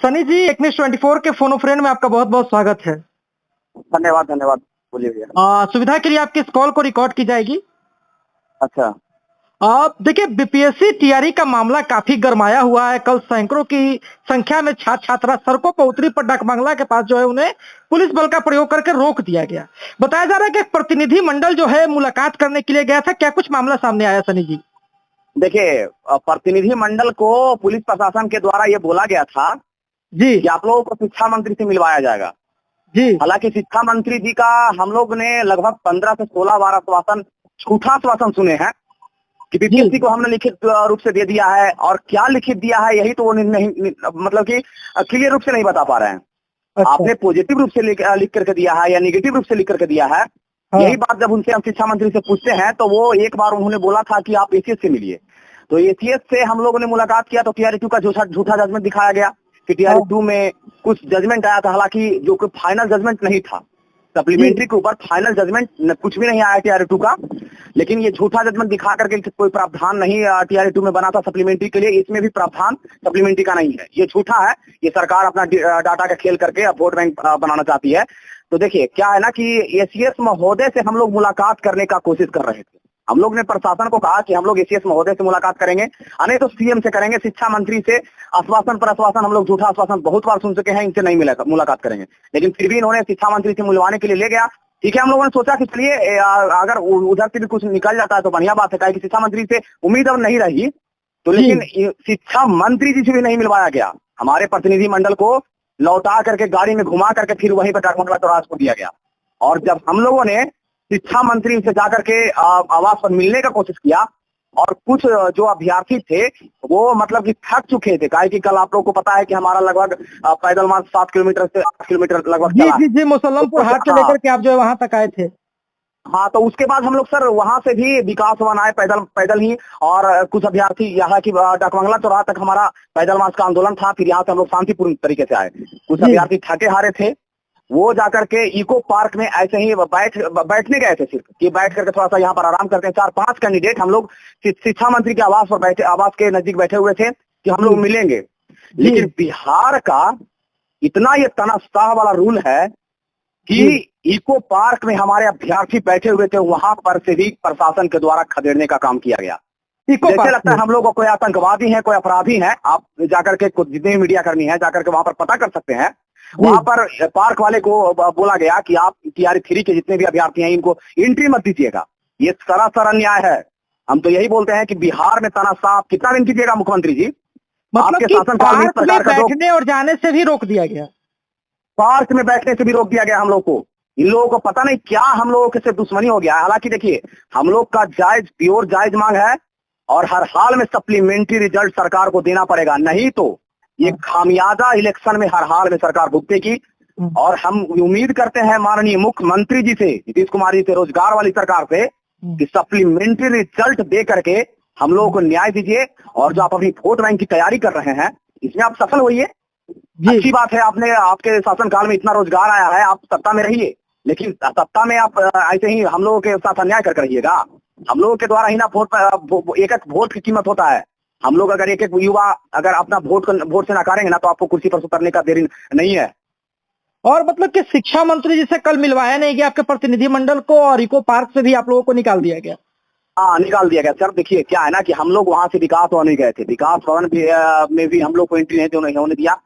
सनी जी, एक न्यूज 24 के phone friend में आपका बहुत बहुत स्वागत है। धन्यवाद धन्यवाद। बोलिए भैया। सुविधा के लिए आपकी इस कॉल को रिकॉर्ड की जाएगी। अच्छा। आप देखिए, बीपीएससी तैयारी का मामला काफी गरमाया हुआ है। कल सैकड़ों की संख्या में छात्र छात्रा सड़कों पर उतरी, पर डाकबंगला के पास जो है उन्हें पुलिस बल का प्रयोग करके रोक दिया गया। बताया जा रहा है कि एक प्रतिनिधि मंडल जो है मुलाकात करने के लिए गया था। क्या कुछ मामला सामने आया सनी जी? देखिए, प्रतिनिधि मंडल को पुलिस प्रशासन के द्वारा ये बोला गया था जी कि आप लोगों को शिक्षा मंत्री से मिलवाया जाएगा। जी हालांकि शिक्षा मंत्री जी का हम लोग ने लगभग 15 से 16 बार आश्वासन, झूठा आश्वासन सुने हैं कि बीपीएससी को हमने लिखित रूप से दे दिया है। और क्या लिखित दिया है यही तो वो नहीं, मतलब कि क्लियर रूप से नहीं बता पा रहे हैं। अच्छा। आपने पॉजिटिव रूप से लिख करके दिया है या नेगेटिव रूप से लिख करके दिया है? हाँ। यही बात जब उनसे हम शिक्षा मंत्री से पूछते हैं तो वो एक बार उन्होंने बोला था कि आप एसीएस से मिलिए। तो एसीएस से हम लोगों ने मुलाकात किया तो टीआरई 2 का झूठा जजमेंट दिखाया गया कि टीआरई 2 में कुछ जजमेंट आया था, हालांकि जो कि फाइनल जजमेंट नहीं था। सप्लीमेंट्री के ऊपर फाइनल जजमेंट कुछ भी नहीं आया टीआरई 2 का, लेकिन ये झूठा जजमेंट दिखा करके कोई प्रावधान नहीं टीआरई 2 में बना था सप्लीमेंट्री के लिए। इसमें भी प्रावधान सप्लीमेंट्री का नहीं है, ये झूठा है। ये सरकार अपना डाटा का खेल करके वोट बैंक बनाना चाहती है। तो देखिए क्या है ना कि एसीएस महोदय से हम लोग मुलाकात करने का कोशिश कर रहे थे। हम लोग ने प्रशासन को कहा कि हम लोग एसीएस महोदय से मुलाकात करेंगे, नहीं तो सीएम से करेंगे, शिक्षा मंत्री से आश्वासन पर आश्वासन, हम लोग झूठा आश्वासन बहुत बार सुन चुके हैं, इनसे नहीं मिलेगा, मुलाकात करेंगे। लेकिन फिर भी इन्होंने शिक्षा मंत्री से मिलवाने के लिए ले गया। ठीक है, हम लोगों ने सोचा कि चलिए अगर उधर से भी कुछ निकल जाता है तो बढ़िया बात है, कि शिक्षा मंत्री से उम्मीद अब नहीं रही। तो लेकिन शिक्षा मंत्री जी से भी नहीं मिलवाया गया। हमारे प्रतिनिधि मंडल को लौटा करके गाड़ी में घुमा करके फिर वहीं पर डाकबंगला चौराहा को दिया गया। और जब हम लोगों ने शिक्षा मंत्री से जाकर के आवास पर मिलने का कोशिश किया, और कुछ जो अभ्यर्थी थे वो मतलब कि थक चुके थे, काहे कि कल आप लोगों को पता है कि हमारा लगभग पैदल मार्च 7 किलोमीटर से 8 किलोमीटर लगभग जी चला जी है। जी मुसल्लमपुर हाट से लेकर के आप जो है वहां तक आए थे। हाँ, तो उसके बाद हम लोग सर वहां से भी विकास भवन आए पैदल ही। और कुछ अभ्यर्थी यहाँ की डाकबंगला चौराहा तक हमारा पैदल मार्च का आंदोलन था। फिर यहाँ से हम लोग शांतिपूर्ण तरीके से आए। कुछ अभ्यर्थी थके हारे थे, वो जाकर के इको पार्क में ऐसे ही बैठने गए थे, सिर्फ कि बैठ करके थोड़ा सा यहाँ पर आराम करते हैं। 4-5 कैंडिडेट हम लोग शिक्षा मंत्री के आवास पर बैठे, आवास के नजदीक बैठे हुए थे कि हम लोग मिलेंगे। लेकिन बिहार का इतना ये तनाशाह वाला रूल है कि इको पार्क में हमारे अभ्यर्थी बैठे हुए थे, वहां पर से भी प्रशासन के द्वारा खदेड़ने का काम किया गया। जैसे लगता है हम लोग को कोई आतंकवादी है, कोई अपराधी है। आप जाकर के जितने भी मीडिया कर्मी हैं जाकर के वहां पर पता कर सकते हैं। वहां पर पार्क वाले को बोला गया कि आप टीआरई 3 के जितने भी अभ्यर्थी हैं इनको एंट्री मत दीजिएगा। ये सरासर अन्याय है। हम तो यही बोलते हैं कि बिहार में तानाशाह कितना दिन कीजिएगा मुख्यमंत्री जी? मतलब आपके कि शासनकाल में इस पार्क में प्रकार का बैठने और जाने से भी रोक दिया गया। पार्क में बैठने से भी रोक दिया गया हम लोग को। इन लोगों को पता नहीं क्या हम लोगों के से दुश्मनी हो गया है। हालांकि देखिए, हम लोग का प्योर जायज मांग है, और हर हाल में सप्लीमेंट्री रिजल्ट सरकार को देना पड़ेगा, नहीं तो ये खामियाजा इलेक्शन में हर हाल में सरकार भुगतेगी। और हम उम्मीद करते हैं माननीय मुख्यमंत्री जी से, नीतीश कुमार जी से, रोजगार वाली सरकार से, कि सप्लीमेंट्री रिजल्ट दे करके हम लोगों को न्याय दीजिए। और जो आप अभी वोट बैंक की तैयारी कर रहे हैं इसमें आप सफल होइए। अच्छी बात है, आपने आपके शासनकाल में इतना रोजगार आया है, आप सत्ता में रहिए। लेकिन सत्ता में आप ऐसे ही हम लोगों के साथ अन्याय कर रहिएगा। हम लोगों के द्वारा ही ना एक एक वोट की कीमत होता है। हम लोग अगर एक एक युवा अगर अपना वोट से नकारेंगे ना तो आपको कुर्सी पर उतरने का देरी नहीं है। और मतलब कि शिक्षा मंत्री जी से कल मिलवाया नहीं गया आपके प्रतिनिधि मंडल को, और इको पार्क से भी आप लोगों को निकाल दिया गया। हाँ, निकाल दिया गया सर। देखिए क्या है ना कि हम लोग वहां से विकास भवन नहीं गए थे। विकास भवन में भी हम लोग को एंट्री नहीं होने दिया।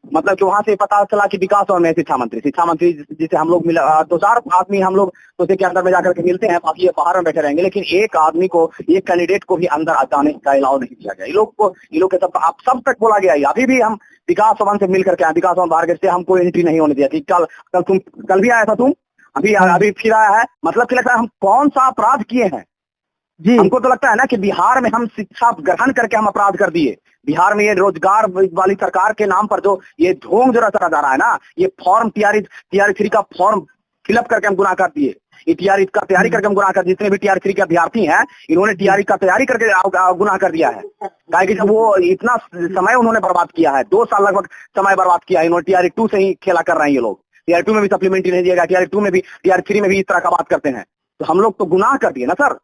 मतलब कि वहां से पता चला कि विकास भवन में शिक्षा मंत्री जिसे हम लोग मिला, 2-4 आदमी हम लोग सोचे के अंदर में जाकर के मिलते हैं, बाकी ये बाहर में बैठे रहेंगे। लेकिन एक आदमी को, एक कैंडिडेट को भी अंदर जाने का अलाउ नहीं किया गया। ये लोग के सब तक बोला गया। अभी भी हम विकास भवन से मिल करके आए, विकास भवन बाहर गए थे, हमको एंट्री नहीं होने दिया थी। कल भी आया था तुम, अभी फिर आया है। मतलब कि लगता है हम कौन सा अपराध किए हैं? हमको तो लगता है ना कि बिहार में हम शिक्षा ग्रहण करके हम अपराध कर दिए। बिहार में ये रोजगार वाली सरकार के नाम पर जो ये ढोंग जो रचा जा रहा है ना, ये फॉर्म टीआरई 3 का फॉर्म फिलअप करके हम गुनाह कर दिए। ये टीआरई का तैयारी करके हम गुनाह कर, जितने भी टीआरई 3 के अभ्यर्थी हैं इन्होंने टीआरई का तैयारी करके गुनाह कर दिया है। कि जब वो इतना समय उन्होंने बर्बाद किया है, 2 साल लगभग समय बर्बाद किया है इन्होंने। टीआरई 2 से ही खेला कर रहे हैं ये लोग। टीआरई 2 में भी सप्लीमेंट्री नहीं दिया गया, टीआरई 2 में भी, टीआरई 3 में भी इस तरह का बात करते हैं। तो हम लोग तो गुनाह कर दिए ना सर।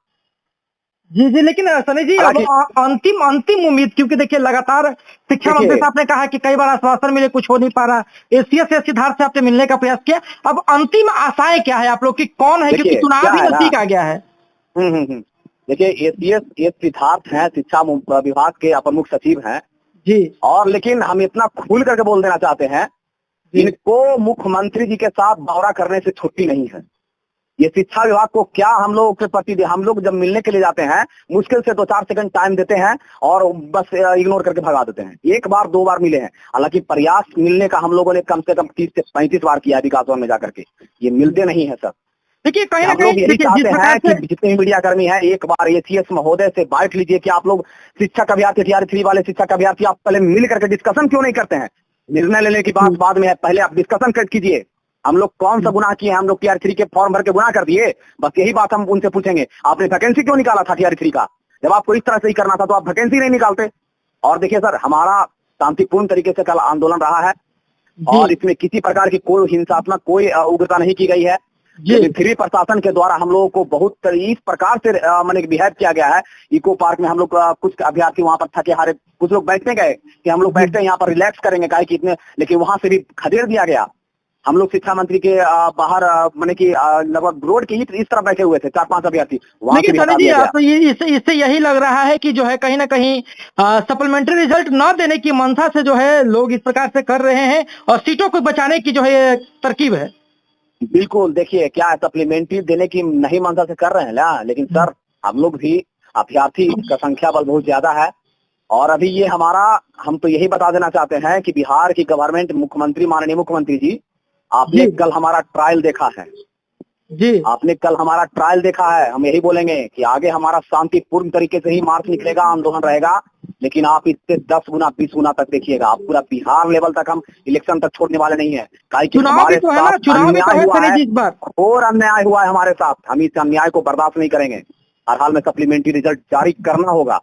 जी जी, लेकिन सनी जी अब अंतिम अंतिम उम्मीद, क्योंकि देखिए लगातार शिक्षा मंत्री साहब ने कहा कि कई बार आश्वासन मिले, कुछ हो नहीं पा रहा। एसीएस से सिद्धार्थ से आपने मिलने का प्रयास किया, अब अंतिम आशाएं क्या है आप लोग की, कौन है, क्योंकि देखिए क्या चुनाव भी है ना, नजदीक आ गया है। देखिए एसीएस ये सिद्धार्थ हैं, शिक्षा विभाग के अपर मुख्य सचिव हैं। जी और लेकिन हम इतना खुल करके बोल देना चाहते हैं, जी इनको मुख्यमंत्री जी के साथ दौरा करने से छुट्टी नहीं है। ये शिक्षा विभाग को क्या हम लोग के प्रति, हम लोग जब मिलने के लिए जाते हैं मुश्किल से 2-4 सेकंड टाइम देते हैं और बस इग्नोर करके भगा देते हैं। एक बार 2 बार मिले हैं, हालांकि प्रयास मिलने का हम लोगों ने कम से कम 30 से 35 बार किया है विकास भवन में जाकर के। ये मिलते नहीं है सर। देखिए कहीं ना हम लोग कहीं यही देखिए जिस चाहते प्रकार हैं से कि जितने भी मीडिया कर्मी हैं एक बार एसीएस महोदय से बात लीजिए कि आप लोग शिक्षक अभ्यर्थी टीआरई 3 वाले शिक्षक अभ्यर्थी आप पहले मिल करके डिस्कशन क्यों नहीं करते हैं। निर्णय लेने की बात बाद में है, पहले आप डिस्कशन कीजिए। हम लोग कौन सा गुनाह किए, हम लोग टीआरई 3 के फॉर्म भर के गुनाह कर दिए, बस यही बात हम उनसे पूछेंगे। आपने वैकेंसी क्यों निकाला था टीआरई 3 का, जब आपको इस तरह से ही करना था तो आप वैकेंसी नहीं निकालते। और देखिए सर, हमारा शांतिपूर्ण तरीके से कल आंदोलन रहा है और इसमें किसी प्रकार की कोई हिंसात्मक कोई उग्रता नहीं की गई है। लेकिन फिर प्रशासन के द्वारा हम लोगों को बहुत इस प्रकार से मैंने बिहेव किया गया है। इको पार्क में हम लोग कुछ अभ्यर्थी वहां पर थके हारे कुछ लोग बैठने गए कि हम लोग बैठते हैं यहाँ पर रिलैक्स करेंगे काहे कि इतने, लेकिन वहां से भी खदेड़ दिया गया। हम लोग शिक्षा मंत्री के बाहर मैंने कि लगभग रोड के इस तरफ बैठे हुए थे 4-5 अभ्यर्थी, वहां से भी हटा दिया गया। तो ये इससे यही लग रहा है कि जो है कहीं ना कहीं सप्लीमेंट्री रिजल्ट न देने की मंशा से जो है लोग इस प्रकार से कर रहे हैं और सीटों को बचाने की जो है ये तरकीब है। बिल्कुल, देखिए क्या है, सप्लीमेंट्री देने की नहीं मंशा से कर रहे हैं ना, लेकिन सर हम लोग भी अभ्यर्थी का संख्या बल बहुत ज्यादा है। और अभी ये हमारा, हम तो यही बता देना चाहते हैं कि बिहार की गवर्नमेंट, मुख्यमंत्री, माननीय मुख्यमंत्री जी, आपने कल हमारा ट्रायल देखा है जी, आपने कल हमारा ट्रायल देखा है। हम यही बोलेंगे कि आगे हमारा शांतिपूर्ण तरीके से ही मार्च निकलेगा, आंदोलन रहेगा, लेकिन आप इससे 10 गुना 20 गुना तक देखिएगा। आप पूरा बिहार लेवल तक हम इलेक्शन तक छोड़ने वाले नहीं है, कि हमारे साथ अन्याय हुआ है, और अन्याय हुआ है हमारे साथ। हम इस अन्याय को बर्दाश्त नहीं करेंगे। हर हाल में सप्लीमेंट्री रिजल्ट जारी करना होगा।